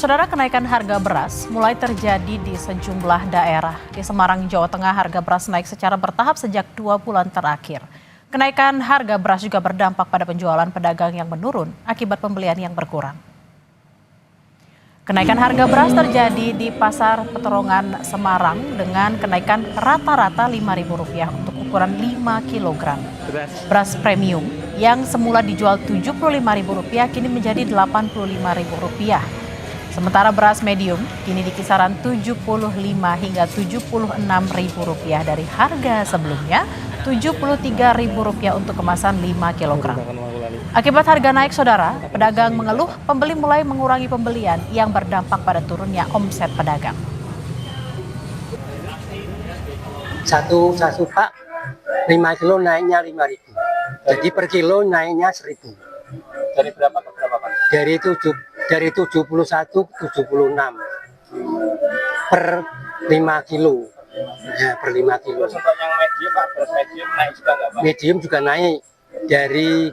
Saudara, kenaikan harga beras mulai terjadi di sejumlah daerah. Di Semarang, Jawa Tengah, harga beras naik secara bertahap sejak 2 bulan terakhir. Kenaikan harga beras juga berdampak pada penjualan pedagang yang menurun akibat pembelian yang berkurang. Kenaikan harga beras terjadi di Pasar Peterongan, Semarang dengan kenaikan rata-rata Rp5.000 untuk ukuran 5 kg. Beras premium yang semula dijual Rp75.000 kini menjadi Rp85.000. Sementara beras medium kini di kisaran Rp75 hingga Rp76.000 dari harga sebelumnya Rp73.000 untuk kemasan 5 kg. Akibat harga naik, saudara, pedagang mengeluh pembeli mulai mengurangi pembelian yang berdampak pada turunnya omset pedagang. Satu pak 5 kilo naiknya 5.000. Jadi per kilo naiknya 1.000. Dari berapa ke berapa, Pak? Dari 71 ke 76 per 5 kilo. Ya, per 5 kilo. Terus untuk yang medium, Pak, beras medium naik juga nggak, Pak? Medium juga naik dari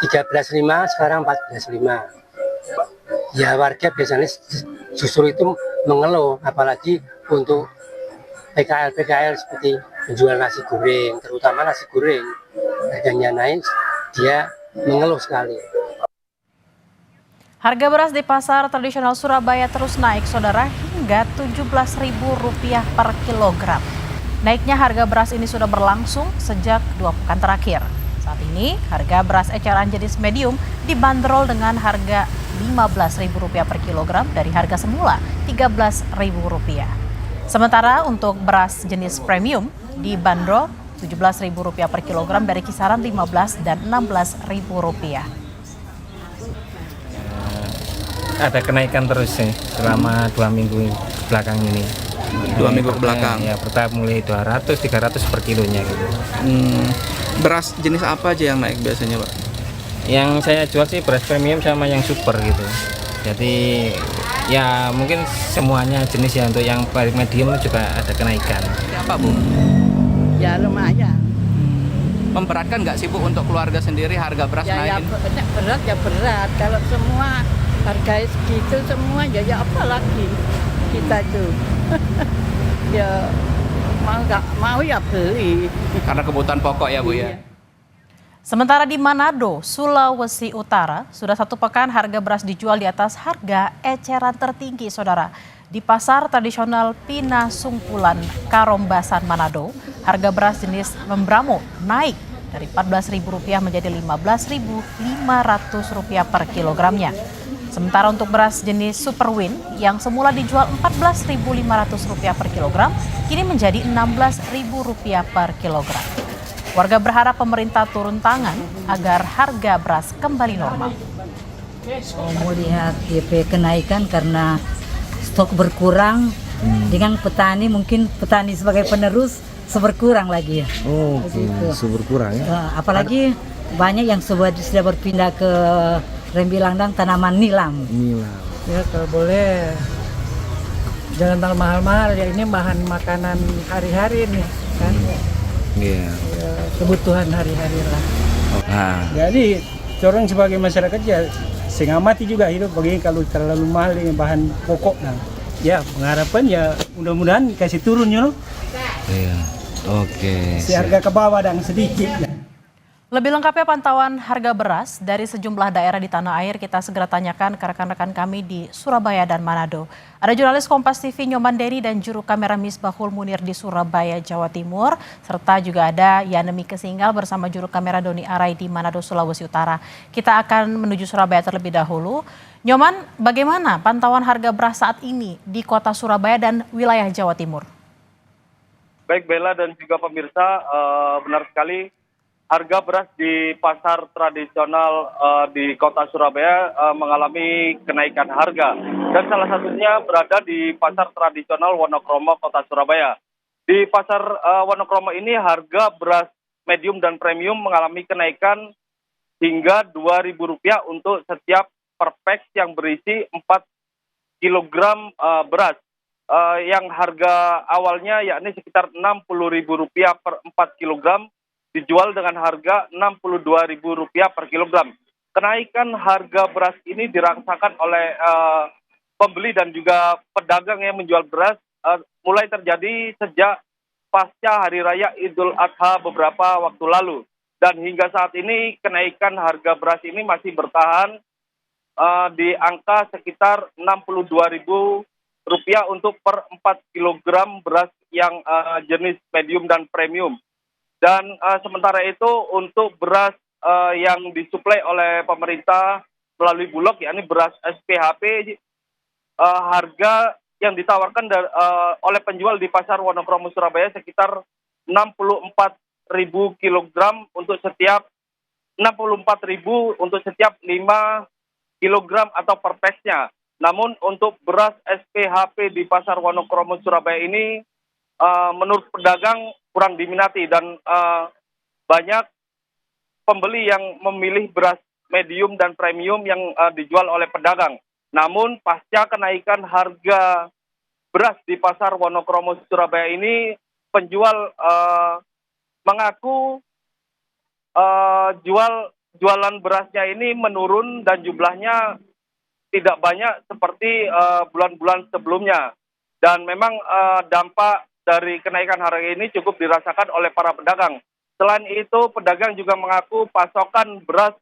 13.5 sekarang 14.5. Ya, warga biasanya justru itu mengeluh, apalagi untuk PKL seperti menjual nasi goreng, terutama nasi goreng harganya naik, dia mengeluh sekali. Harga beras di pasar tradisional Surabaya terus naik, saudara, hingga Rp17.000 per kilogram. Naiknya harga beras ini sudah berlangsung sejak 2 pekan terakhir. Saat ini, harga beras eceran jenis medium dibanderol dengan harga Rp15.000 per kilogram dari harga semula Rp13.000. Sementara untuk beras jenis premium dibanderol Rp17.000 per kilogram dari kisaran Rp15 dan Rp16.000. Ada kenaikan terus sih selama 2 minggu belakang ini. 2 minggu ke belakang. Ya, bertahap mulai 200-300 per kilonya gitu. Beras jenis apa aja yang naik biasanya, Pak? Yang saya jual sih beras premium sama yang super gitu. Jadi ya mungkin semuanya jenis ya, untuk yang paling medium juga ada kenaikan. Apa, Bu? Ya lumayan. Memberatkan nggak sih, Bu, untuk keluarga sendiri harga beras Ya naik? berat ya berat. Kalau semua harga segitu semua ya apa lagi kita tuh. Ya mau nggak mau ya beli. Karena kebutuhan pokok ya, Bu, ya? Sementara di Manado, Sulawesi Utara, sudah 1 pekan harga beras dijual di atas harga eceran tertinggi, saudara. Di pasar tradisional Pinasungkulan, Karombasan, Manado, harga beras jenis Membramo naik dari Rp14.000 menjadi Rp15.500 per kilogramnya. Sementara untuk beras jenis Superwin yang semula dijual Rp14.500 per kilogram, kini menjadi Rp16.000 per kilogram. Warga berharap pemerintah turun tangan agar harga beras kembali normal. Mau lihat DP kenaikan karena stok berkurang, dengan petani mungkin petani sebagai penerus berkurang lagi ya. Oh, berkurang ya. Apalagi banyak yang sudah berpindah ke Rembilang dan tanaman nilam. Ya kalau boleh jangan terlalu mahal-mahal ya, ini bahan makanan hari-hari nih kan. Iya. Ya, kebutuhan hari-hari lah. Nah, Jadi orang sebagai masyarakat ya setengah mati juga hidup begini kalau terlalu mahal ini bahan pokok. Nah, ya pengharapan ya mudah-mudahan kasih turun you know. iya. Oke. Si harga ke bawah dan sedikit. Ya. Lebih lengkapnya pantauan harga beras dari sejumlah daerah di tanah air kita segera tanyakan ke rekan-rekan kami di Surabaya dan Manado. Ada jurnalis Kompas TV Nyoman Deni dan juru kamera Misbahul Munir di Surabaya, Jawa Timur. Serta juga ada Yanemi Kesinggal bersama juru kamera Doni Arai di Manado, Sulawesi Utara. Kita akan menuju Surabaya terlebih dahulu. Nyoman, bagaimana pantauan harga beras saat ini di kota Surabaya dan wilayah Jawa Timur? Baik Bella dan juga pemirsa, benar sekali. Harga beras di pasar tradisional di kota Surabaya mengalami kenaikan harga. Dan salah satunya berada di pasar tradisional Wonokromo, kota Surabaya. Di pasar Wonokromo ini harga beras medium dan premium mengalami kenaikan hingga Rp2.000 untuk setiap per pack yang berisi 4 kg beras. Yang harga awalnya yakni sekitar Rp60.000 per 4 kg. Dijual dengan harga Rp62.000 per kilogram. Kenaikan harga beras ini dirasakan oleh pembeli dan juga pedagang yang menjual beras mulai terjadi sejak pasca Hari Raya Idul Adha beberapa waktu lalu. Dan hingga saat ini kenaikan harga beras ini masih bertahan di angka sekitar Rp62.000 untuk per 4 kg beras yang jenis medium dan premium. Dan sementara itu untuk beras yang disuplai oleh pemerintah melalui Bulog, yakni beras SPHP, harga yang ditawarkan oleh penjual di pasar Wonokromo Surabaya sekitar Rp64.000 kilogram untuk setiap 5 kilogram atau per pesnya. Namun untuk beras SPHP di pasar Wonokromo Surabaya ini menurut pedagang kurang diminati dan banyak pembeli yang memilih beras medium dan premium yang dijual oleh pedagang. Namun pasca kenaikan harga beras di pasar Wonokromo Surabaya ini, penjual mengaku jualan berasnya ini menurun dan jumlahnya tidak banyak seperti bulan-bulan sebelumnya. Dan memang dampak dari kenaikan harga ini cukup dirasakan oleh para pedagang. Selain itu, pedagang juga mengaku pasokan beras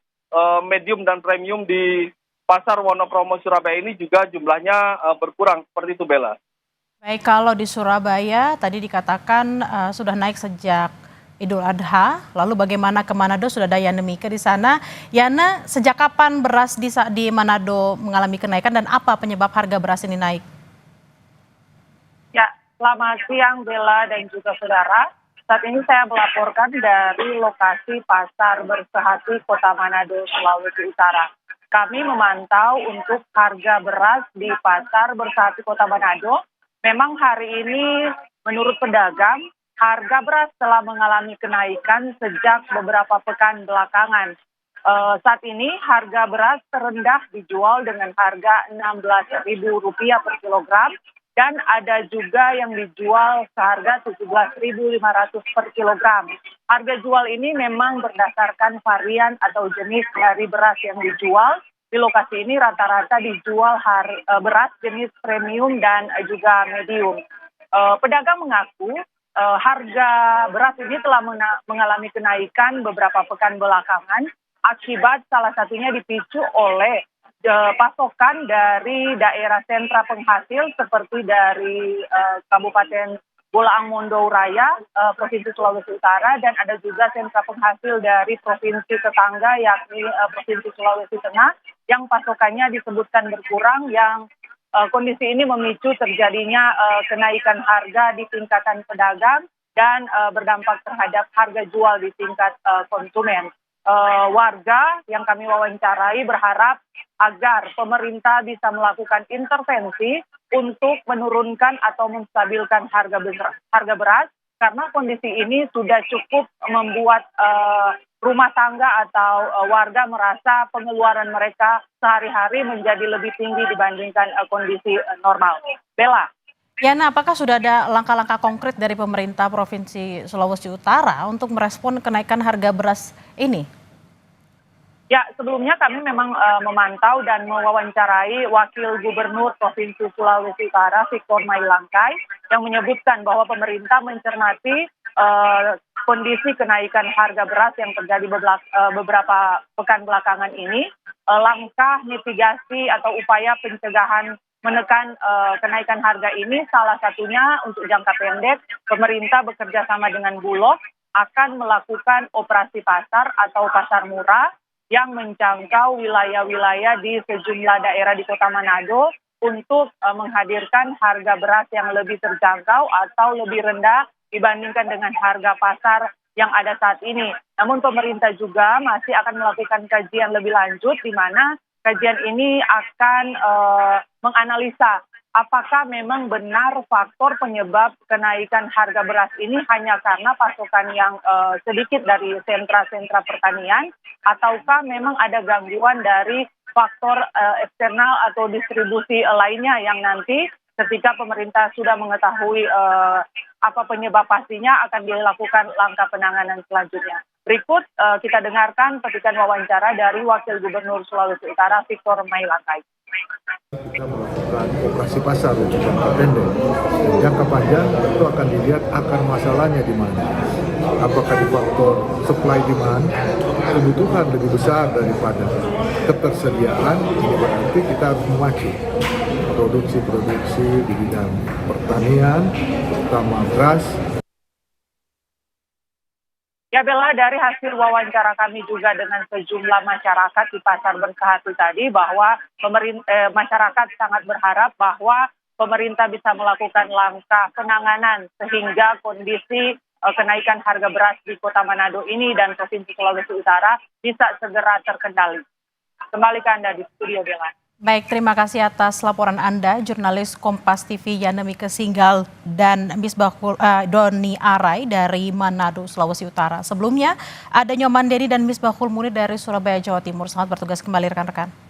medium dan premium di pasar Wonokromo Surabaya ini juga jumlahnya berkurang. Seperti itu, Bella. Baik, kalau di Surabaya tadi dikatakan sudah naik sejak Idul Adha, lalu bagaimana ke Manado? Sudah ada Yana Mika di sana. Yana, sejak kapan beras di Manado mengalami kenaikan dan apa penyebab harga beras ini naik? Ya, selamat siang Bella dan juga saudara. Saat ini saya melaporkan dari lokasi Pasar Bersehati, Kota Manado, Sulawesi Utara. Kami memantau untuk harga beras di Pasar Bersehati, Kota Manado. Memang hari ini menurut pedagang, harga beras telah mengalami kenaikan sejak beberapa pekan belakangan. Saat ini harga beras terendah dijual dengan harga Rp16.000 per kilogram dan ada juga yang dijual seharga Rp17.500 per kilogram. Harga jual ini memang berdasarkan varian atau jenis dari beras yang dijual. Di lokasi ini rata-rata dijual beras jenis premium dan juga medium. Pedagang mengaku harga beras ini telah mengalami kenaikan beberapa pekan belakangan akibat salah satunya dipicu oleh pasokan dari daerah sentra penghasil seperti dari Kabupaten Bolaang Mondow Raya, Provinsi Sulawesi Utara, dan ada juga sentra penghasil dari provinsi tetangga yakni Provinsi Sulawesi Tengah yang pasokannya disebutkan berkurang, yang kondisi ini memicu terjadinya kenaikan harga di tingkatan pedagang dan berdampak terhadap harga jual di tingkat konsumen. Warga yang kami wawancarai berharap agar pemerintah bisa melakukan intervensi untuk menurunkan atau menstabilkan harga beras, karena kondisi ini sudah cukup membuat rumah tangga atau warga merasa pengeluaran mereka sehari-hari menjadi lebih tinggi dibandingkan kondisi normal. Bella. Yana, apakah sudah ada langkah-langkah konkret dari pemerintah Provinsi Sulawesi Utara untuk merespon kenaikan harga beras ini? Ya, sebelumnya kami memang memantau dan mewawancarai Wakil Gubernur Provinsi Sulawesi Utara, Victor Mailangkai, yang menyebutkan bahwa pemerintah mencermati kondisi kenaikan harga beras yang terjadi beberapa pekan belakangan ini. Langkah mitigasi atau upaya pencegahan menekan kenaikan harga ini salah satunya untuk jangka pendek, pemerintah bekerja sama dengan Bulog akan melakukan operasi pasar atau pasar murah yang menjangkau wilayah-wilayah di sejumlah daerah di Kota Manado untuk menghadirkan harga beras yang lebih terjangkau atau lebih rendah dibandingkan dengan harga pasar yang ada saat ini. Namun pemerintah juga masih akan melakukan kajian lebih lanjut, di mana kajian ini akan menganalisa apakah memang benar faktor penyebab kenaikan harga beras ini hanya karena pasokan yang sedikit dari sentra-sentra pertanian, ataukah memang ada gangguan dari faktor eksternal atau distribusi lainnya yang nanti ketika pemerintah sudah mengetahui apa penyebab pastinya akan dilakukan langkah penanganan selanjutnya. Berikut kita dengarkan petikan wawancara dari Wakil Gubernur Sulawesi Utara Victor Mailangkai. Kita melakukan melakukan operasi pasar untuk jangka pendek. Dan jangka panjang itu akan dilihat akar masalahnya di mana. Apakah di faktor supply demand, kebutuhan lebih besar daripada ketersediaan, ini berarti kita harus memacu produksi di bidang pertanian, terutama beras. Ya Bella, dari hasil wawancara kami juga dengan sejumlah masyarakat di Pasar Bersehati tadi bahwa masyarakat sangat berharap bahwa pemerintah bisa melakukan langkah penanganan sehingga kondisi kenaikan harga beras di Kota Manado ini dan Provinsi Sulawesi Utara bisa segera terkendali. Kembali ke Anda di studio, Bella. Baik, terima kasih atas laporan Anda, jurnalis Kompas TV Yanemike Singgal dan Misbahul Doni Arai dari Manado, Sulawesi Utara. Sebelumnya, ada Nyoman Dedi dan Misbahul Munir dari Surabaya, Jawa Timur. Selamat bertugas kembali rekan-rekan.